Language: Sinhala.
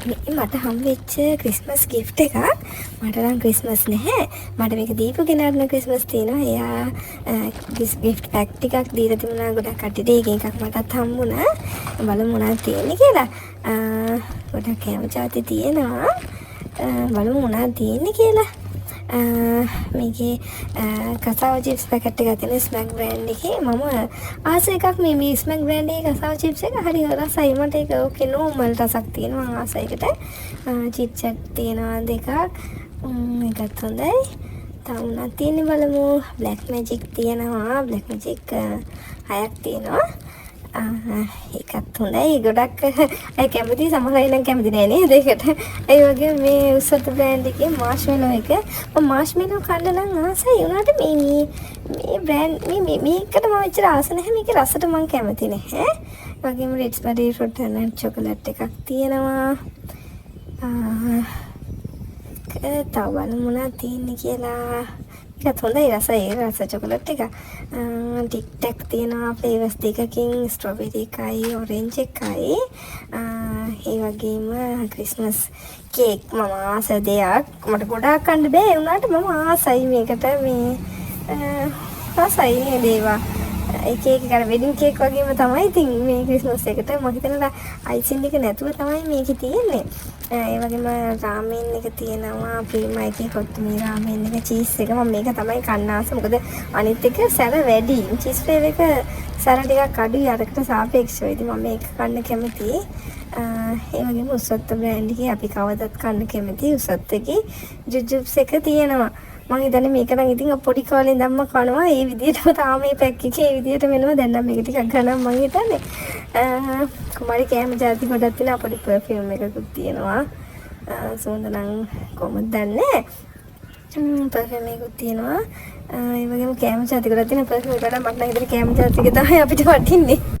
මට හම්බෙච්ච ක්‍රිස්මස් ගිෆ්ට් එකක්. මට නම් ක්‍රිස්මස් නැහැ. මට මේක දීපු කෙනාට නම් ක්‍රිස්මස් තියෙනවා. එයා ගිෆ්ට් පැක් ටිකක් දීලා තිබුණා ගොඩක් කට්ටියට. ඒකෙන් එකක් මටත් හම්බුණා. බලමු මොනවද තියෙන්නේ කියලා. ගොඩක් කැම જાති තියෙනවා. බලමු මොනවද තියෙන්නේ කියලා. මේකේ කසාව චිප්ස් පැකට් එකක් තියෙනවා ස්මැක් බ්‍රෑන්ඩ් එකේ. මම ආස එකක් මේ ස්මැක් බ්‍රෑන්ඩ් එකේ කසාව චිප්ස් එක හරි රසයි. මට ඒක ඕකේ නෝමල් රසක් තියෙනවා ආසයකට. චිප්ස් තියෙනවා දෙකක්. ඒකත් හොඳයි. තව උනක් තියෙන්නේ බලමු. බ්ලැක් මැජික් තියෙනවා. බ්ලැක් මැජික් 6ක් තියෙනවා. ඒකත් හොඳයි. ගොඩක් අය කැමති, සමහර අය නම් කැමති නෑ නේද ඒකට. ඒ වගේ මේ උසත බ්‍රෑන්ඩ් එකේ මාෂ්මෙලෝ එක. මම මාෂ්මෙලෝ කන්න නම් ආසයි. උනාට මේ බ්‍රෑන්ඩ් මේකට මම එච්චර ආස නැහැ. මේකේ රසට මම කැමති නැහැ. ඒ වගේම රෙඩ්ස්බරි ෆෘට් ඇන්ඩ් චොකලට් එකක් තියෙනවා. තව බලමු මොනවද තියෙන්නේ කියලා. ඒකත් හොඳයි රසයි. රස චොකලට් එක. ටික් ටැක් තියෙනවා ෆ්ලේවර්ස් දෙකකින්. ස්ට්‍රොබෙරි එකයි ඔරෙන්ජ් එකයි. ඒ වගේම ක්‍රිස්මස් කේක් මම ආස දෙයක්. මට ගොඩාක් කන්න බෑ. ඒ වුණාට මම ආසයි මේකට. මේ ආසයි නේද ඒවා. ඒ කේක් එක වෙඩින් කේක් වගේම තමයි. ඉතින් මේ ක්‍රිස්මස් එකට මම හිතනවා අයිසින් එක නැතුව තමයි මේකේ තියෙන්නේ. ඒ වගේම රාමෙන් එක තියෙනවා. ප්‍රීමා එකේ කොත්තුමී රාමෙන් එක චීස් එක මම මේක තමයි කන්න ආස. මොකද අනිත් එක සැර වැඩි. චීස් ෆ්ලේවර් එක සැර ටිකක් අඩුයි අරකට සාපේක්ෂව. ඉතින් මම මේක කන්න කැමතියි. ඒ වගේම උසත් බ්‍රෑන්ඩ් එකේ අපි කවදත් කන්න කැමති. උසත් එකේ ජුජුබ්ස් එක තියෙනවා. මම හිතන්නේ මේක නම් ඉතින් පොඩි කාලේ ඉඳන්ම කනවා. ඒ විදිහටම තාම මේ පැක් එකේ ඒ විදිහට වෙනවා. දැන් නම් මේක ටිකක් ගන්න මම හිතන්නේ. කුමාරි කෑම જાති ගොඩක් තියෙනවා. පොඩි පර්ෆියුම් එකකුත් තියෙනවා. සුවඳ නම් කොහොමද දන්නේ. පර්ෆියුම් එකකුත් තියෙනවා. ඒ වගේම කෑම જાති ගොඩක් තියෙනවා. පර්ෆියුම් එකට මට නම් හිතන්නේ කෑම જાති එක තමයි අපිට වටින්නේ.